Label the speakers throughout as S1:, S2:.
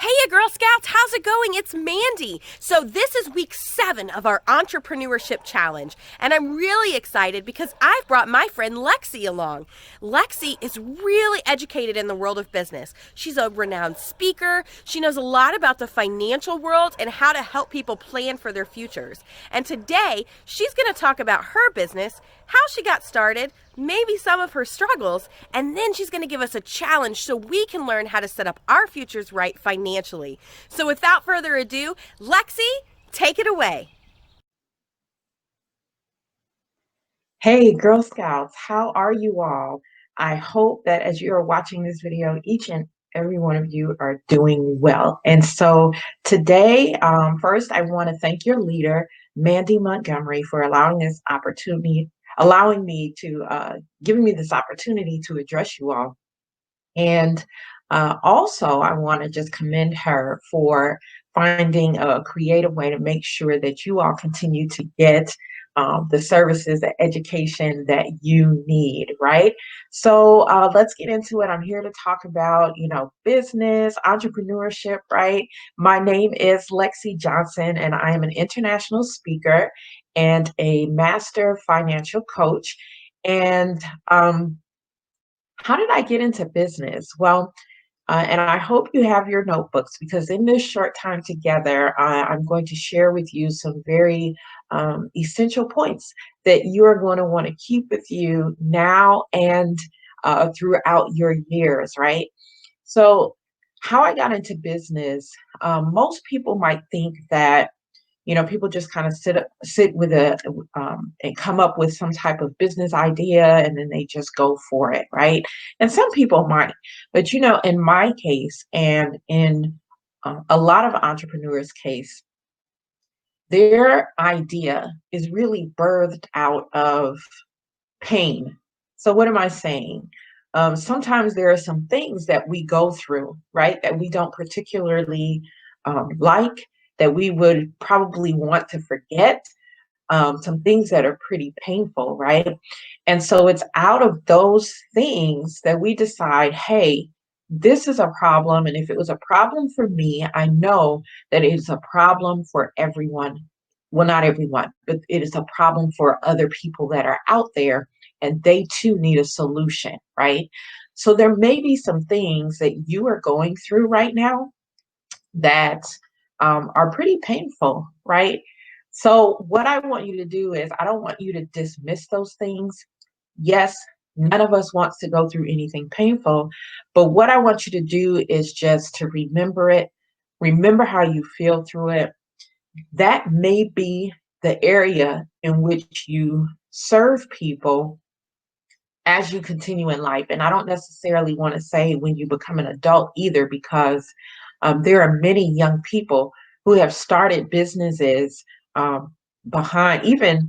S1: Hey, you Girl Scouts, how's it going? It's Mandy. So, this is week 7 of our Entrepreneurship Challenge, and I'm really excited because I've brought my friend Lexi along. Lexi is really educated in the world of business. She's a renowned speaker, she knows a lot about the financial world and how to help people plan for their futures. And today, she's going to talk about her business, how she got started, maybe some of her struggles, and then she's going to give us a challenge so we can learn how to set up our futures right financially. So without further ado, Lexi, take it away.
S2: Hey, Girl Scouts, how are you all? I hope that as you are watching this video, each and every one of you are doing well. And so today, first, I want to thank your leader, Mandy Montgomery, for allowing me to, giving me this opportunity to address you all. And also, I want to just commend her for finding a creative way to make sure that you all continue to get the services, the education that you need, right? So let's get into it. I'm here to talk about, business, entrepreneurship, right? My name is Lexi Johnson, and I am an international speaker and a master financial coach. And how did I get into business? Well, and I hope you have your notebooks because in this short time together, I'm going to share with you some very essential points that you are going to want to keep with you now and throughout your years, right? So, how I got into business, most people might think that people just kind of sit with and come up with some type of business idea and then they just go for it, right? And some people might, but in my case and in a lot of entrepreneurs' case, their idea is really birthed out of pain. So what am I saying? Sometimes there are some things that we go through, right, that we don't particularly like, that we would probably want to forget, some things that are pretty painful, right? And so it's out of those things that we decide, hey, this is a problem. And if it was a problem for me, I know that it is a problem for everyone. Well, not everyone, but it is a problem for other people that are out there and they too need a solution, right? So there may be some things that you are going through right now that are pretty painful, right? So, what I want you to do is, I don't want you to dismiss those things. Yes, none of us wants to go through anything painful, but what I want you to do is just to remember it, remember how you feel through it. That may be the area in which you serve people as you continue in life. And I don't necessarily want to say when you become an adult either, because there are many young people who have started businesses um, behind, even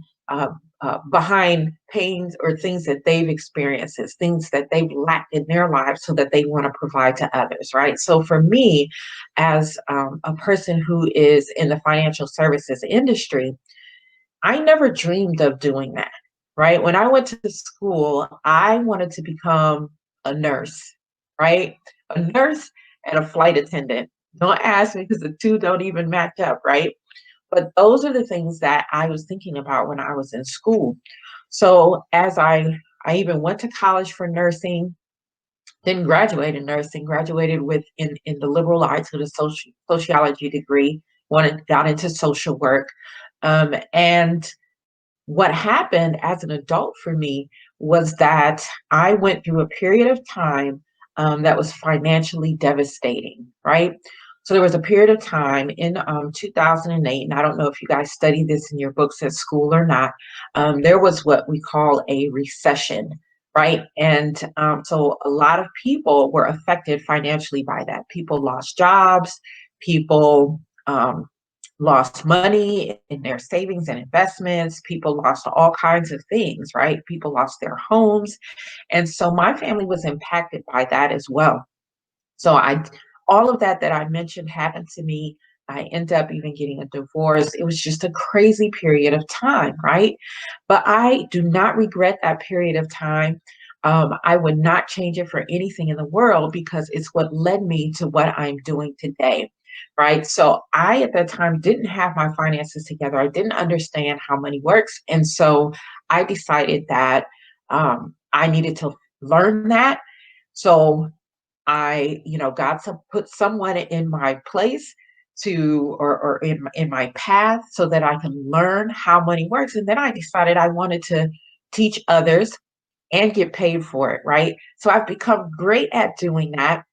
S2: behind pains or things that they've experienced, things that they've lacked in their lives so that they want to provide to others, right? So for me, as a person who is in the financial services industry, I never dreamed of doing that, right? When I went to school, I wanted to become a nurse, right? A nurse and a flight attendant. Don't ask me because the two don't even match up, right? But those are the things that I was thinking about when I was in school. So as I even went to college for nursing, didn't graduate in nursing, graduated in the liberal arts with a sociology degree, got into social work. And what happened as an adult for me was that I went through a period of time that was financially devastating, right? So there was a period of time in 2008, and I don't know if you guys study this in your books at school or not. There was what we call a recession, right? And so a lot of people were affected financially by that. People lost jobs, people lost money in their savings and investments. People lost all kinds of things, right? People lost their homes. And so my family was impacted by that as well. So all of that I mentioned happened to me. I ended up even getting a divorce. It was just a crazy period of time, right? But I do not regret that period of time. I would not change it for anything in the world because it's what led me to what I'm doing today. Right. So I, at that time, didn't have my finances together. I didn't understand how money works. And so I decided that I needed to learn that. So I, got to put someone in my place or in my path so that I can learn how money works. And then I decided I wanted to teach others and get paid for it, right? So I've become great at doing that.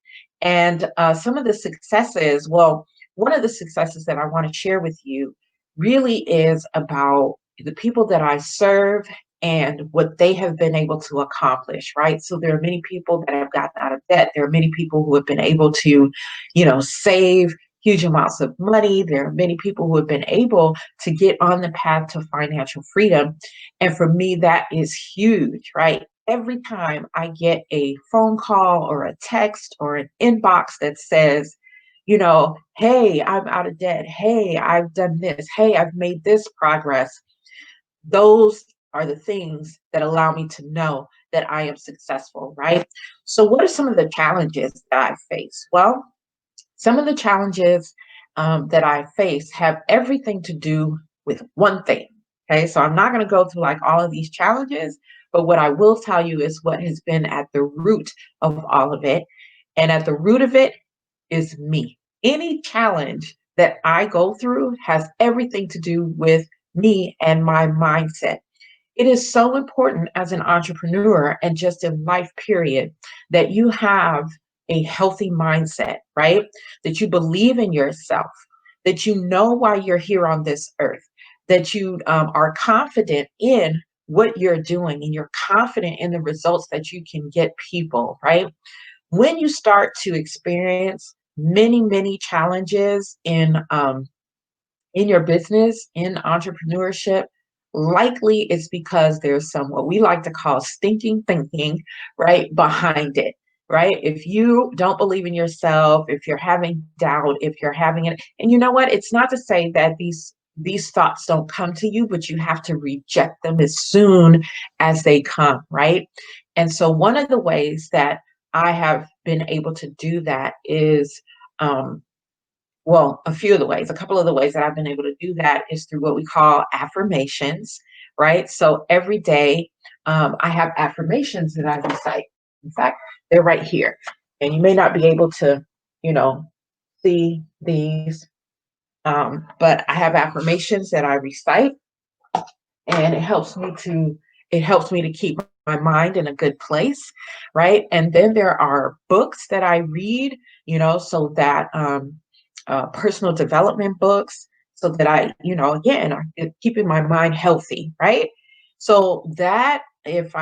S2: And some of the successes, well, one of the successes that I want to share with you really is about the people that I serve and what they have been able to accomplish, right? So there are many people that have gotten out of debt. There are many people who have been able to, save huge amounts of money. There are many people who have been able to get on the path to financial freedom. And for me, that is huge, right? Every time I get a phone call or a text or an inbox that says, hey, I'm out of debt. Hey, I've done this. Hey, I've made this progress. Those are the things that allow me to know that I am successful, right? So, what are some of the challenges that I face? Well, some of the challenges that I face have everything to do with one thing. Okay, so I'm not going to go through like all of these challenges, but what I will tell you is what has been at the root of all of it. And at the root of it is me. Any challenge that I go through has everything to do with me and my mindset. It is so important as an entrepreneur and just in life, period, that you have a healthy mindset, right? That you believe in yourself, that you know why you're here on this earth, that you are confident in what you're doing and you're confident in the results that you can get people, right? When you start to experience many, many challenges in your business, in entrepreneurship, likely it's because there's some what we like to call stinking thinking right behind it. Right. If you don't believe in yourself, if you're having doubt, if you're having it, and you know what? It's not to say that these thoughts don't come to you, but you have to reject them as soon as they come, right? And so one of the ways that I have been able to do that is well, a few of the ways, a couple of the ways that I've been able to do that is through what we call affirmations, right? So every day, I have affirmations that I recite. In fact, they're right here. And you may not be able to, you know, see these, but I have affirmations that I recite, and it helps me to keep my mind in a good place, right? And then there are books that I read, so that personal development books, so that I, again, I'm keeping my mind healthy, right? So that if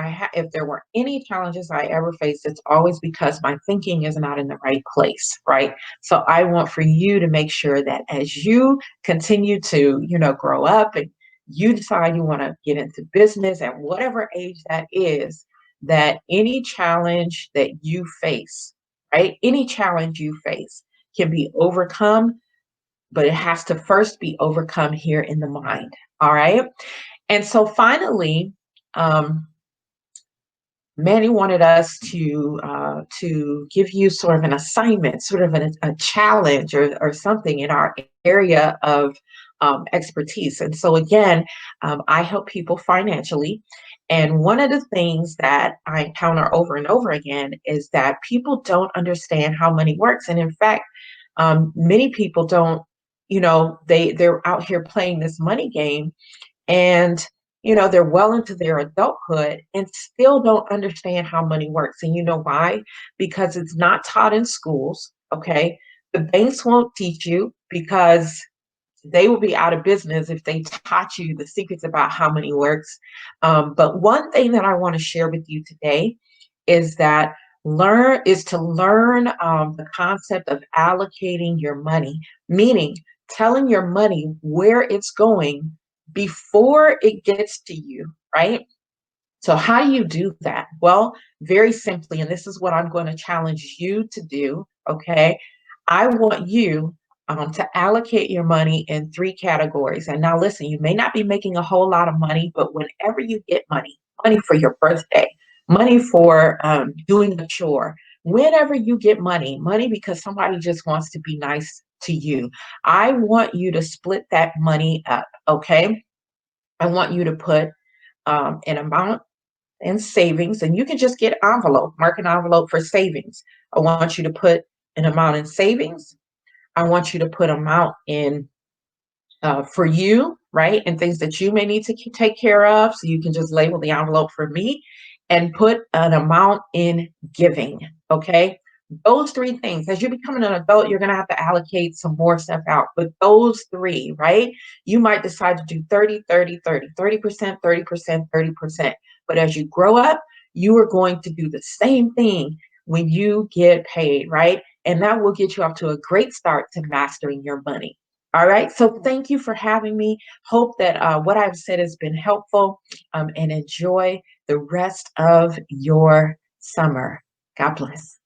S2: there were any challenges I ever faced, it's always because my thinking is not in the right place, right? So I want for you to make sure that as you continue to, grow up and you decide you want to get into business at whatever age that is, that any challenge that you face, right? Any challenge you face can be overcome, but it has to first be overcome here in the mind. All right. And so finally, um, Manny wanted us to give you sort of an assignment, sort of a challenge or something in our area of expertise. And so again, I help people financially. And one of the things that I encounter over and over again is that people don't understand how money works. And in fact, many people don't, they're out here playing this money game, and they're well into their adulthood and still don't understand how money works. And you know why? Because it's not taught in schools. Okay, the banks won't teach you because they will be out of business if they taught you the secrets about how money works. But one thing that I want to share with you today is that learn the concept of allocating your money, meaning telling your money where it's going before it gets to you, right? So how do you do that? Well, very simply, and this is what I'm going to challenge you to do, okay? I want you to allocate your money in three categories. And now, listen, you may not be making a whole lot of money, but whenever you get money for your birthday, money for doing a chore. Whenever you get money because somebody just wants to be nice to you, I want you to split that money up, okay? I want you to put an amount in savings, and you can just get envelope, mark an envelope for savings. I want you to put an amount in savings. I want you to put amount in for you, right? And things that you may need to take care of. So you can just label the envelope for me and put an amount in giving. Okay. Those three things, as you're becoming an adult, you're going to have to allocate some more stuff out. But those three, right? You might decide to do 30%, 30%, 30%. But as you grow up, you are going to do the same thing when you get paid, right? And that will get you off to a great start to mastering your money. All right. So thank you for having me. Hope that what I've said has been helpful, and enjoy the rest of your summer. God bless.